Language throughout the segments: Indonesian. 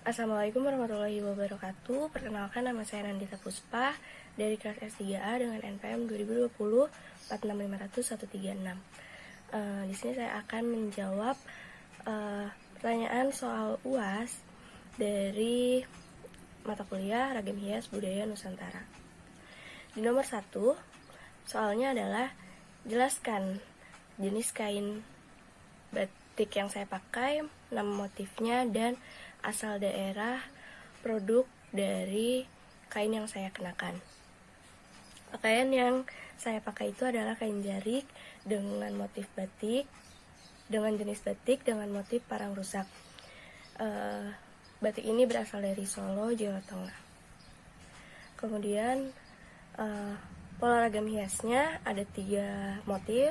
Assalamualaikum warahmatullahi wabarakatuh. Perkenalkan, nama saya Nandita Puspa dari kelas S3A dengan NPM 2020 46500-136. Di sini saya akan menjawab pertanyaan soal UAS dari mata kuliah Ragam Hias Budaya Nusantara. Di nomor 1, soalnya adalah jelaskan jenis kain batik yang saya pakai, nama motifnya, dan asal daerah produk dari kain yang saya kenakan. Pakaian yang saya pakai itu adalah kain jarik dengan motif batik, dengan jenis batik dengan motif parang rusak. Batik ini berasal dari Solo, Jawa Tengah. Kemudian pola ragam hiasnya ada 3 motif,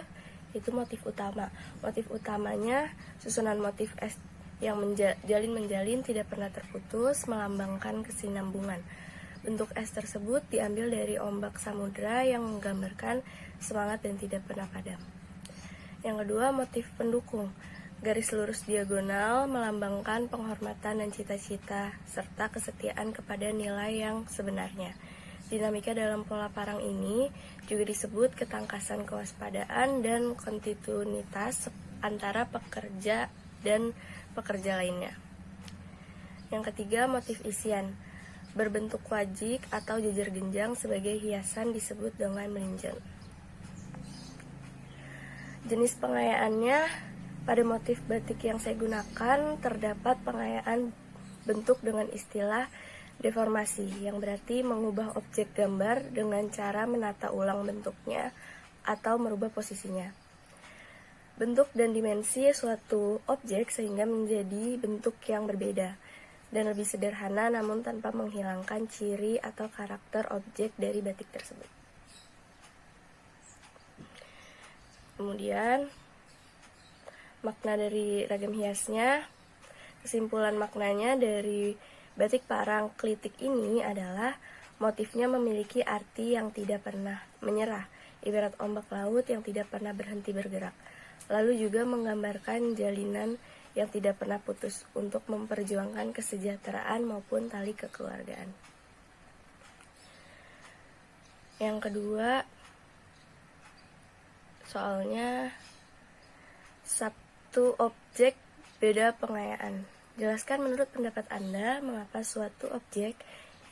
itu motif utama. Motif utamanya susunan motif S yang menjalin tidak pernah terputus, melambangkan kesinambungan. Bentuk es tersebut diambil dari ombak samudra yang menggambarkan semangat dan tidak pernah padam. Yang kedua, motif pendukung. Garis lurus diagonal melambangkan penghormatan dan cita-cita serta kesetiaan kepada nilai yang sebenarnya. Dinamika dalam pola parang ini juga disebut ketangkasan kewaspadaan dan kontinuitas antara pekerja dan pekerja lainnya. Yang ketiga, motif isian. Berbentuk wajik atau jejer genjang sebagai hiasan disebut dengan melinjeng. Jenis pengayaannya, pada motif batik yang saya gunakan terdapat pengayaan bentuk dengan istilah deformasi, yang berarti mengubah objek gambar dengan cara menata ulang bentuknya atau merubah posisinya. Bentuk dan dimensi suatu objek sehingga menjadi bentuk yang berbeda dan lebih sederhana namun tanpa menghilangkan ciri atau karakter objek dari batik tersebut. Kemudian makna dari ragam hiasnya, kesimpulan maknanya dari batik parang klitik ini adalah motifnya memiliki arti yang tidak pernah menyerah, ibarat ombak laut yang tidak pernah berhenti bergerak. Lalu juga menggambarkan jalinan yang tidak pernah putus untuk memperjuangkan kesejahteraan maupun tali kekeluargaan. Yang kedua, soalnya satu objek beda pengayaan. Jelaskan menurut pendapat Anda mengapa suatu objek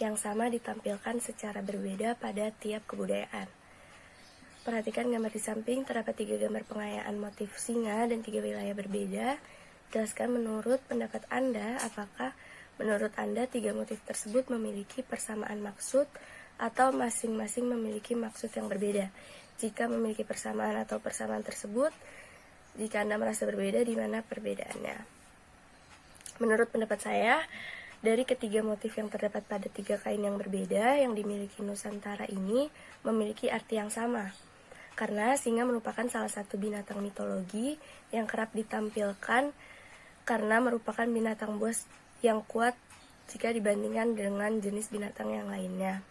yang sama ditampilkan secara berbeda pada tiap kebudayaan. Perhatikan gambar di samping, terdapat 3 gambar pengayaan motif singa dan 3 wilayah berbeda. Jelaskan menurut pendapat Anda, apakah menurut Anda 3 motif tersebut memiliki persamaan maksud atau masing-masing memiliki maksud yang berbeda. Jika memiliki persamaan atau persamaan tersebut, jika Anda merasa berbeda, di mana perbedaannya? Menurut pendapat saya, dari ketiga motif yang terdapat pada 3 kain yang berbeda yang dimiliki Nusantara ini memiliki arti yang sama. Karena singa merupakan salah satu binatang mitologi yang kerap ditampilkan karena merupakan binatang buas yang kuat jika dibandingkan dengan jenis binatang yang lainnya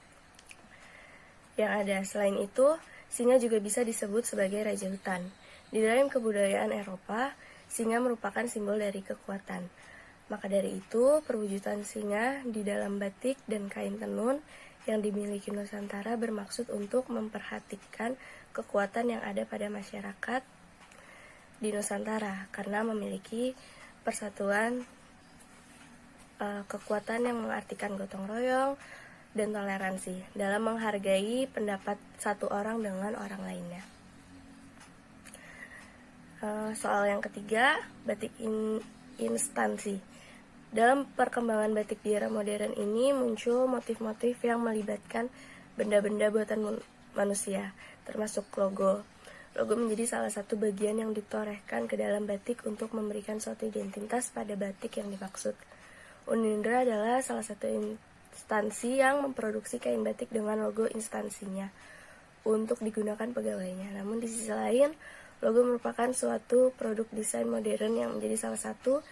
yang ada. Selain itu, singa juga bisa disebut sebagai raja hutan. Di dalam kebudayaan Eropa, singa merupakan simbol dari kekuatan. Maka dari itu, perwujudan singa di dalam batik dan kain tenun yang dimiliki Nusantara bermaksud untuk memperhatikan kekuatan yang ada pada masyarakat di Nusantara karena memiliki persatuan kekuatan yang mengartikan gotong royong dan toleransi dalam menghargai pendapat satu orang dengan orang lainnya. Soal yang ketiga, batik instansi. Dalam perkembangan batik di era modern ini muncul motif-motif yang melibatkan benda-benda buatan manusia, termasuk logo. Logo menjadi salah satu bagian yang ditorehkan ke dalam batik untuk memberikan suatu identitas pada batik yang dimaksud. Unindra adalah salah satu instansi yang memproduksi kain batik dengan logo instansinya untuk digunakan pegawainya. Namun di sisi lain, logo merupakan suatu produk desain modern yang menjadi salah satu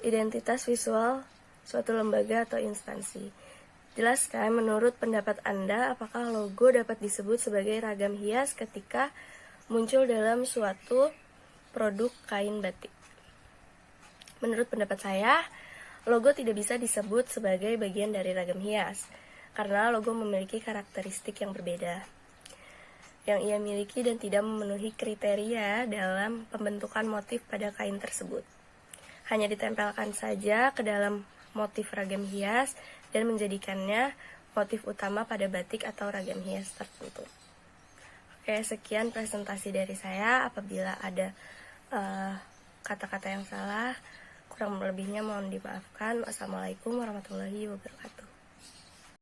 identitas visual suatu lembaga atau instansi. Jelaskan menurut pendapat Anda apakah logo dapat disebut sebagai ragam hias ketika muncul dalam suatu produk kain batik. Menurut pendapat saya, Logo tidak bisa disebut sebagai bagian dari ragam hias, karena logo memiliki karakteristik yang berbeda yang ia miliki dan tidak memenuhi kriteria dalam pembentukan motif pada kain tersebut. Hanya ditempelkan saja ke dalam motif ragam hias dan menjadikannya motif utama pada batik atau ragam hias tertentu. Oke, sekian presentasi dari saya. Apabila ada kata-kata yang salah, kurang lebihnya mohon dimaafkan. Wassalamualaikum warahmatullahi wabarakatuh.